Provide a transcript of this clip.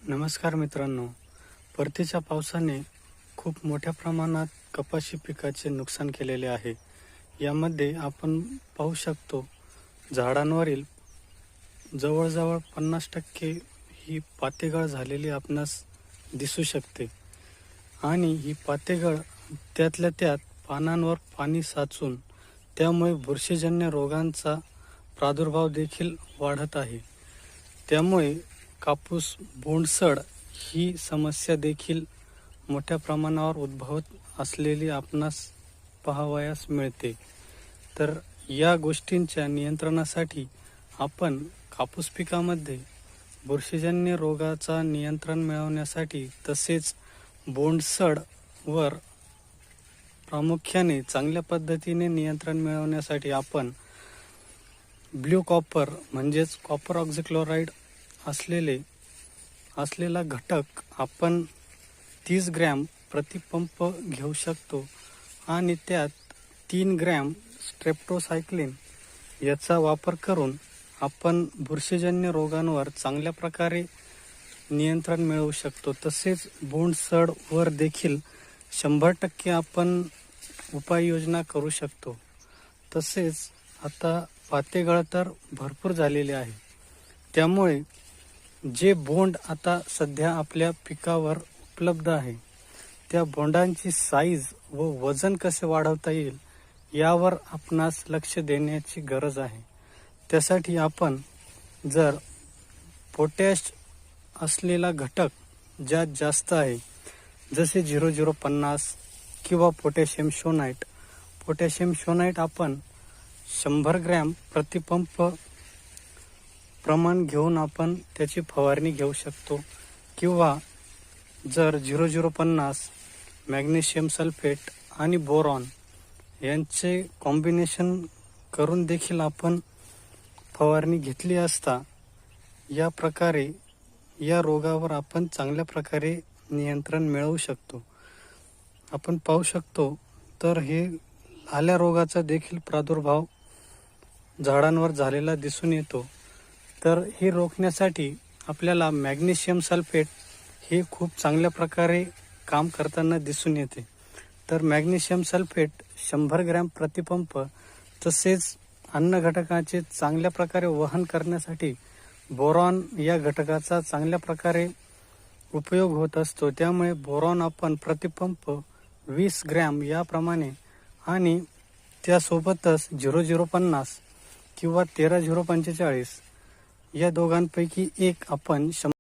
नमस्कार मित्रांनो, परतीच्या पावसाने खूप मोठ्या प्रमाणात कपाशी पिकाचे नुकसान केलेले आहे. यामध्ये आपण पाहू शकतो झाडांवरील जवळजवळ 50% ही पातेगळ झालेली आपणास दिसू शकते आणि ही पातेगळ त्यातल्या त्यात पानांवर पाणी साचून त्यामुळे बुरशीजन्य रोगांचा प्रादुर्भाव देखील वाढत आहे. त्यामुळे कापूस बोंडसड ही समस्या देखील मोठ्या प्रमाणावर उद्भवत असलेली आपणास पाहावयास मिळते. तर या गोष्टींच्या नियंत्रणासाठी आपण कापूस पिकामध्ये बुरशीजन्य रोगाचा नियंत्रण मिळवण्यासाठी तसेच बोंडसड वर प्रामुख्याने चांगल्या पद्धतीने नियंत्रण मिळवण्यासाठी आपण ब्ल्यू कॉपर म्हणजेच कॉपर ऑक्झिक्लोराइड असलेला घटक आपण 30 ग्रॅम प्रतिपंप घेऊ शकतो आणि त्यात 3 ग्रॅम स्ट्रेप्टोसायक्लिन याचा वापर करून आपण बुरशीजन्य रोगांवर चांगल्या प्रकारे नियंत्रण मिळवू शकतो. तसेच बोंडसड वर देखील 100% आपण उपाययोजना करू शकतो. तसेच आता पातेगळ तर भरपूर झालेले आहे, त्यामुळे जे बोंड आता सध्या आपल्या पिकावर उपलब्ध आहे त्या बोंडांची साईज व वजन कसे वाढवता येईल यावर आपणास लक्ष देण्याची गरज आहे. त्यासाठी आपण जर पोटॅश असलेला घटक ज्यात जास्त आहे जसे 0050 किंवा पोटॅशियम शोनाइट आपण 100 ग्रॅम प्रतिपंप प्रमाण घेऊन आपण त्याची फवारणी घेऊ शकतो. किंवा जर 0050 मॅग्नेशियम सल्फेट आणि बोरॉन यांचे कॉम्बिनेशन करून देखील आपण फवारणी घेतली असता या प्रकारे या रोगावर आपण चांगल्या प्रकारे नियंत्रण मिळवू शकतो. आपण पाहू शकतो तर हे लाल्या रोगाचा देखील प्रादुर्भाव झाडांवर झालेला दिसून येतो. तर हे रोखण्यासाठी आपल्याला मॅग्नेशियम सल्फेट हे खूप चांगल्या प्रकारे काम करताना दिसून येते. तर मॅग्नेशियम सल्फेट 100 ग्रॅम प्रतिपंप तसेच अन्न घटकाचे चांगल्या प्रकारे वहन करण्यासाठी बोरॉन या घटकाचा चांगल्या प्रकारे उपयोग होत असतो. त्यामुळे बोरॉन आपण प्रतिपंप 20 ग्रॅम याप्रमाणे आणि त्यासोबतच 0050 किंवा 13045 या दोघांपैकी एक आपण